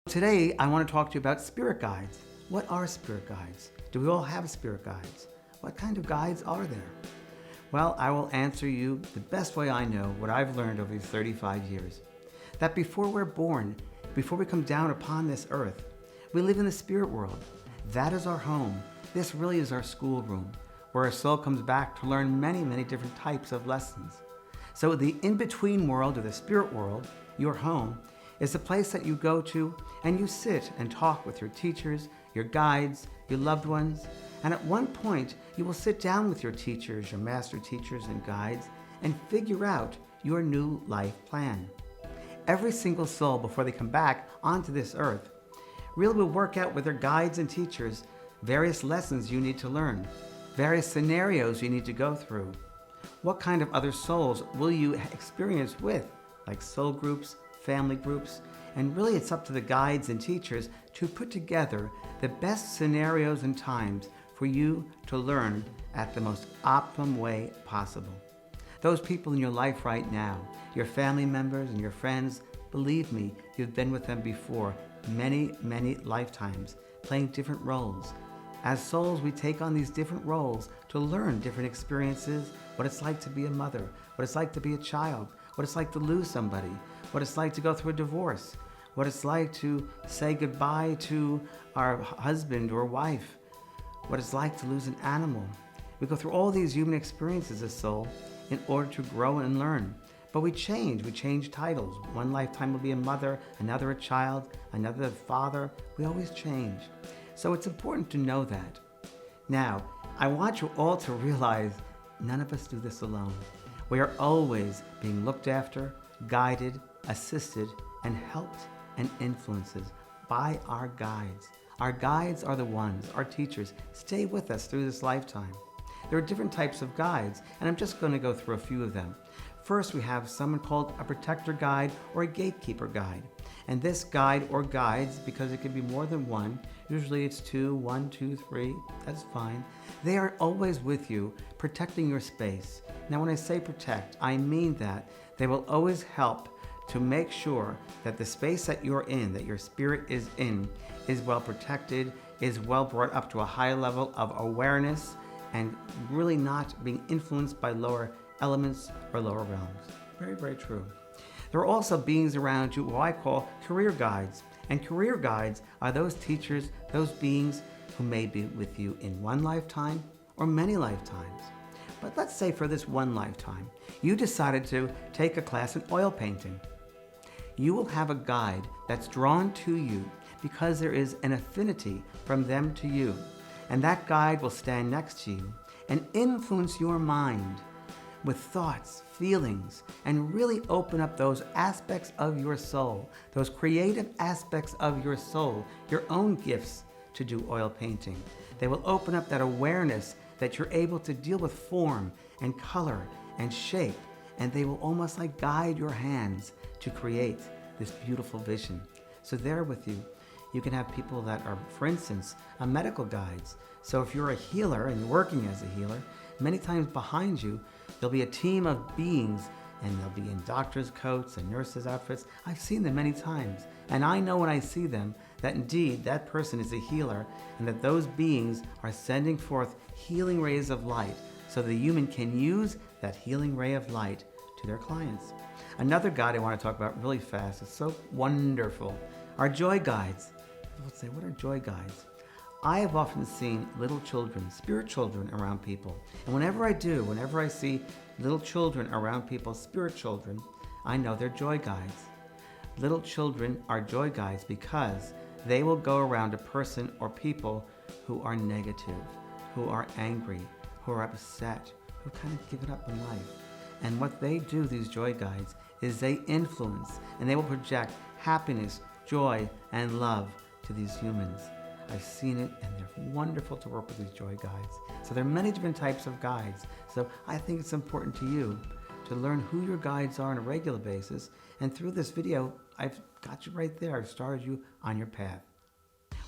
Today, I want to talk to you about spirit guides. What are spirit guides? Do we all have spirit guides? What kind of guides are there? Well, I will answer you the best way I know what I've learned over these 35 years. That before we're born, before we come down upon this earth, we live in the spirit world. That is our home. This really is our schoolroom, where our soul comes back to learn many, many different types of lessons. So the in-between world, or the spirit world, your home, is the place that you go to and you sit and talk with your teachers, your guides, your loved ones. And at one point, you will sit down with your teachers, your master teachers and guides, and figure out your new life plan. Every single soul, before they come back onto this earth, really will work out with their guides and teachers various lessons you need to learn, various scenarios you need to go through. What kind of other souls will you experience with, like soul groups, family groups, and really it's up to the guides and teachers to put together the best scenarios and times for you to learn at the most optimum way possible. Those people in your life right now, your family members and your friends, believe me, you've been with them before many, many lifetimes, playing different roles. As souls, we take on these different roles to learn different experiences, what it's like to be a mother, what it's like to be a child, what it's like to lose somebody, what it's like to go through a divorce, what it's like to say goodbye to our husband or wife, what it's like to lose an animal. We go through all these human experiences as soul in order to grow and learn. But we change titles. One lifetime will be a mother, another a child, another a father. We always change. So it's important to know that. Now, I want you all to realize none of us do this alone. We are always being looked after, guided, assisted, and helped and influenced by our guides. Our guides are the ones, our teachers, stay with us through this lifetime. There are different types of guides, and I'm just going to go through a few of them. First, we have someone called a protector guide or a gatekeeper guide. And this guide or guides, because it can be more than one, usually it's two, one, two, three, that's fine. They are always with you, protecting your space. Now, when I say protect, I mean that they will always help to make sure that the space that you're in, that your spirit is in, is well protected, is well brought up to a high level of awareness, and really not being influenced by lower elements or lower realms. Very, very true. There are also beings around you who I call career guides. And career guides are those teachers, those beings who may be with you in one lifetime or many lifetimes. But let's say for this one lifetime, you decided to take a class in oil painting. You will have a guide that's drawn to you because there is an affinity from them to you. And that guide will stand next to you and influence your mind with thoughts, feelings, and really open up those aspects of your soul, those creative aspects of your soul, your own gifts to do oil painting. They will open up that awareness that you're able to deal with form and color and shape, and they will almost like guide your hands to create this beautiful vision. So they're with you. You can have people that are, for instance, medical guides. So if you're a healer and you're working as a healer, many times behind you, there'll be a team of beings, and they'll be in doctor's coats and nurses' outfits. I've seen them many times, and I know when I see them that indeed that person is a healer, and that those beings are sending forth healing rays of light so the human can use that healing ray of light to their clients. Another guide I want to talk about really fast, it's so wonderful, are joy guides. People say, what are joy guides? I have often seen little children, spirit children around people. And whenever I see little children around people, spirit children, I know they're joy guides. Little children are joy guides because they will go around a person or people who are negative, who are angry, who are upset, who kind of given up in life. And what they do, these joy guides, is they influence and they will project happiness, joy, and love to these humans. I've seen it, and they're wonderful to work with these joy guides. So there are many different types of guides. So I think it's important to you to learn who your guides are on a regular basis. And through this video, I've got you right there. I've started you on your path.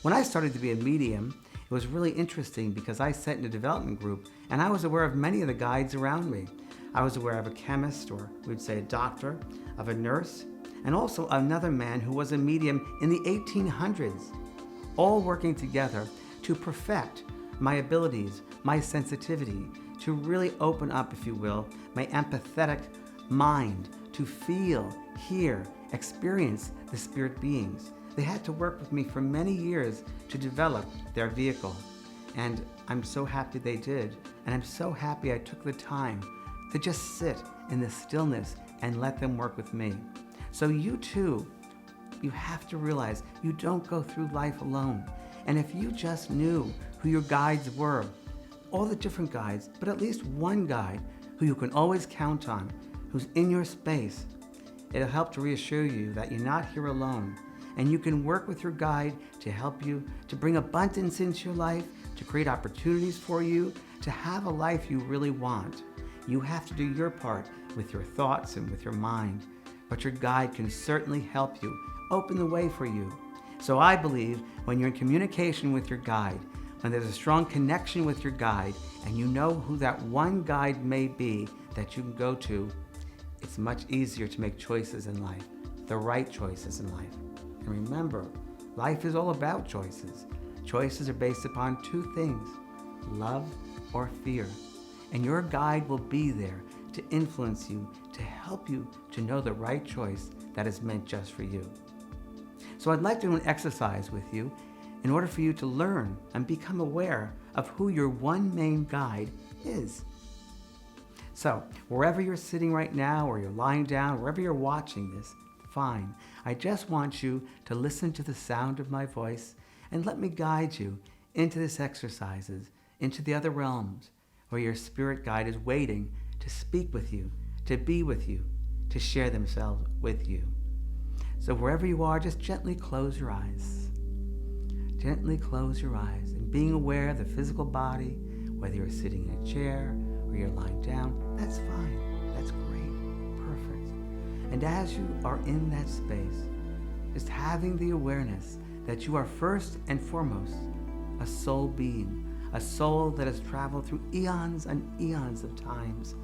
When I started to be a medium, it was really interesting because I sat in a development group and I was aware of many of the guides around me. I was aware of a chemist, or we'd say a doctor, of a nurse, and also another man who was a medium in the 1800s, all working together to perfect my abilities, my sensitivity, to really open up, if you will, my empathetic mind, to feel, hear, experience the spirit beings. They had to work with me for many years to develop their vehicle. And I'm so happy they did. And I'm so happy I took the time to just sit in the stillness and let them work with me. So you too, you have to realize you don't go through life alone. And if you just knew who your guides were, all the different guides, but at least one guide who you can always count on, who's in your space, it'll help to reassure you that you're not here alone. And you can work with your guide to help you to bring abundance into your life, to create opportunities for you, to have a life you really want. You have to do your part with your thoughts and with your mind, but your guide can certainly help you, open the way for you. So I believe when you're in communication with your guide, when there's a strong connection with your guide, and you know who that one guide may be that you can go to, it's much easier to make choices in life, the right choices in life. And remember, life is all about choices. Choices are based upon two things, love or fear. And your guide will be there to influence you, to help you to know the right choice that is meant just for you. So I'd like to do an exercise with you in order for you to learn and become aware of who your one main guide is. So wherever you're sitting right now, or you're lying down, wherever you're watching this, fine. I just want you to listen to the sound of my voice and let me guide you into this exercises, into the other realms where your spirit guide is waiting to speak with you, to be with you, to share themselves with you. So wherever you are, just gently close your eyes. Gently close your eyes, and being aware of the physical body, whether you're sitting in a chair or you're lying down, that's fine. That's great. Perfect. And as you are in that space, just having the awareness that you are first and foremost a soul being, a soul that has traveled through eons and eons of times,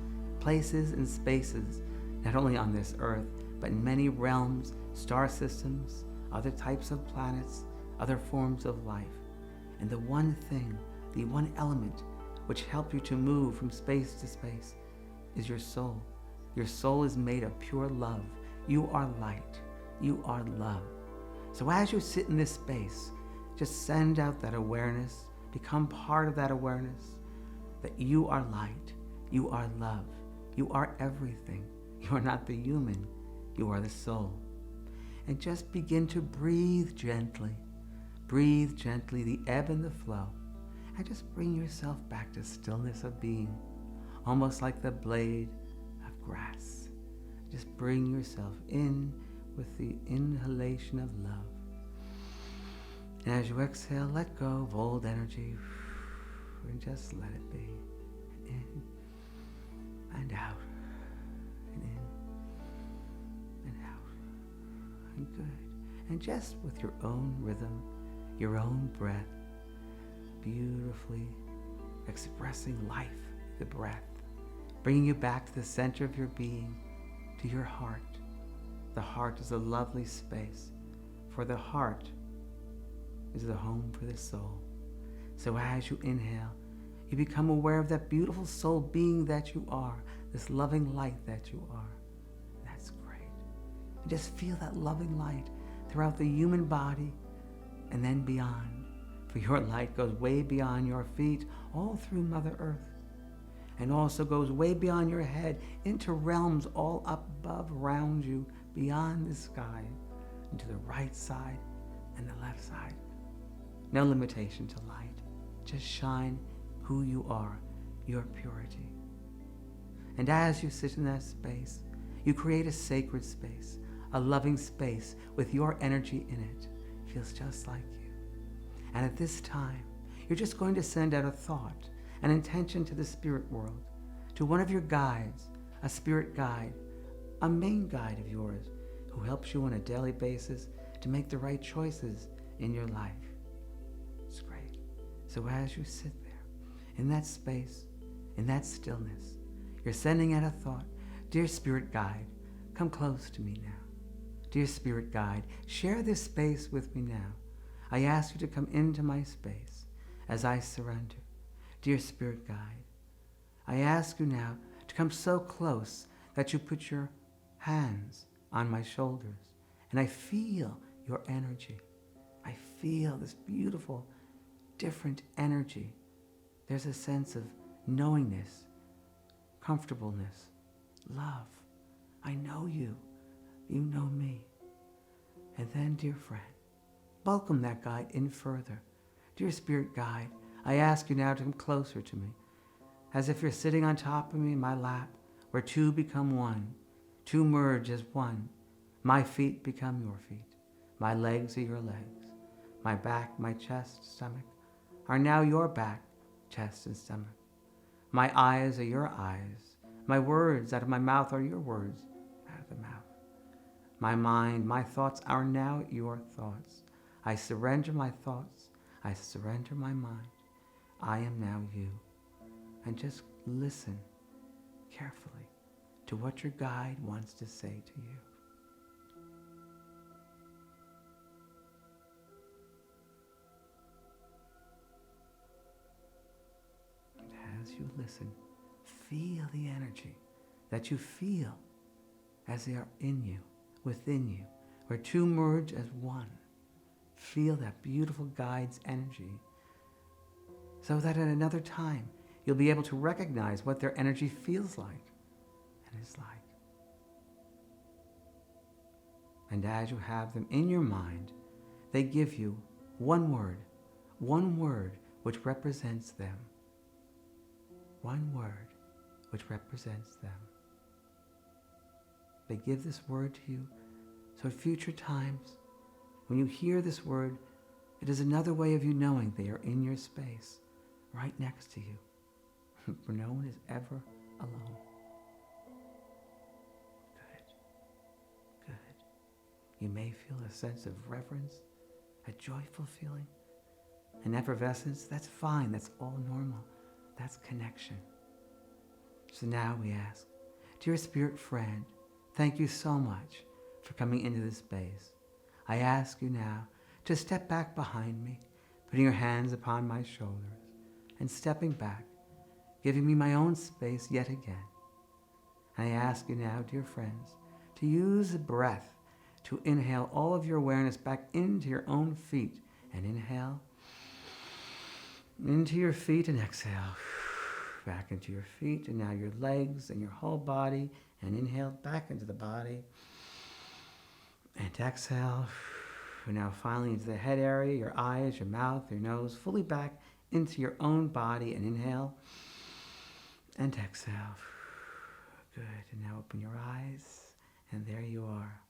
places and spaces, not only on this earth, but in many realms, star systems, other types of planets, other forms of life. And the one thing, the one element which helps you to move from space to space is your soul. Your soul is made of pure love. You are light. You are love. So as you sit in this space, just send out that awareness, become part of that awareness that you are light, you are love, you are everything. You are not the human, you are the soul. And just begin to breathe gently. Breathe gently the ebb and the flow. And just bring yourself back to stillness of being, almost like the blade of grass. Just bring yourself in with the inhalation of love. And as you exhale, let go of old energy and just let it be. In and out. And in and out. And good. And just with your own rhythm, your own breath, beautifully expressing life, the breath, bringing you back to the center of your being, to your heart. The heart is a lovely space, for the heart is the home for the soul. So as you inhale, you become aware of that beautiful soul being that you are, this loving light that you are. That's great. And just feel that loving light throughout the human body and then beyond. For your light goes way beyond your feet, all through Mother Earth, and also goes way beyond your head into realms all up above, around you, beyond the sky, and to the right side and the left side. No limitation to light. Just shine who you are, your purity. And as you sit in that space, you create a sacred space, a loving space with your energy in it. It feels just like you. And at this time, you're just going to send out a thought, an intention to the spirit world, to one of your guides, a spirit guide, a main guide of yours, who helps you on a daily basis to make the right choices in your life. It's great. So as you sit there, in that space, in that stillness, You're sending out a thought. Dear Spirit Guide, come close to me now. Dear Spirit Guide, share this space with me now. I ask you to come into my space as I surrender. Dear Spirit Guide, I ask you now to come so close that you put your hands on my shoulders, and I feel your energy. I feel this beautiful, different energy. There's a sense of knowingness, comfortableness, love. I know you. You know me. And then, dear friend, welcome that guide in further. Dear Spirit Guide, I ask you now to come closer to me, as if you're sitting on top of me in my lap, where two become one, two merge as one. My feet become your feet. My legs are your legs. My back, my chest, stomach are now your back, chest, and stomach. My eyes are your eyes. My words out of my mouth are your words out of the mouth. My mind, my thoughts are now your thoughts. I surrender my thoughts. I surrender my mind. I am now you. And just listen carefully to what your guide wants to say to you. And as you listen, feel the energy that you feel as they are in you, within you, where two merge as one. Feel that beautiful guide's energy, so that at another time you'll be able to recognize what their energy feels like and is like. And as you have them in your mind, they give you one word which represents them. One word which represents them. They give this word to you, so at future times, when you hear this word, it is another way of you knowing they are in your space, right next to you. For no one is ever alone. Good. You may feel a sense of reverence, a joyful feeling, an effervescence. That's fine. That's all normal. That's connection. So now we ask, dear Spirit friend, thank you so much for coming into this space. I ask you now to step back behind me, putting your hands upon my shoulders and stepping back, giving me my own space yet again. I ask you now, dear friends, to use the breath to inhale all of your awareness back into your own feet, and inhale into your feet and exhale back into your feet, and now your legs and your whole body, and inhale back into the body and exhale. And now finally into the head area, your eyes, your mouth, your nose, fully back into your own body, and inhale and exhale. Good. And now open your eyes, and there you are.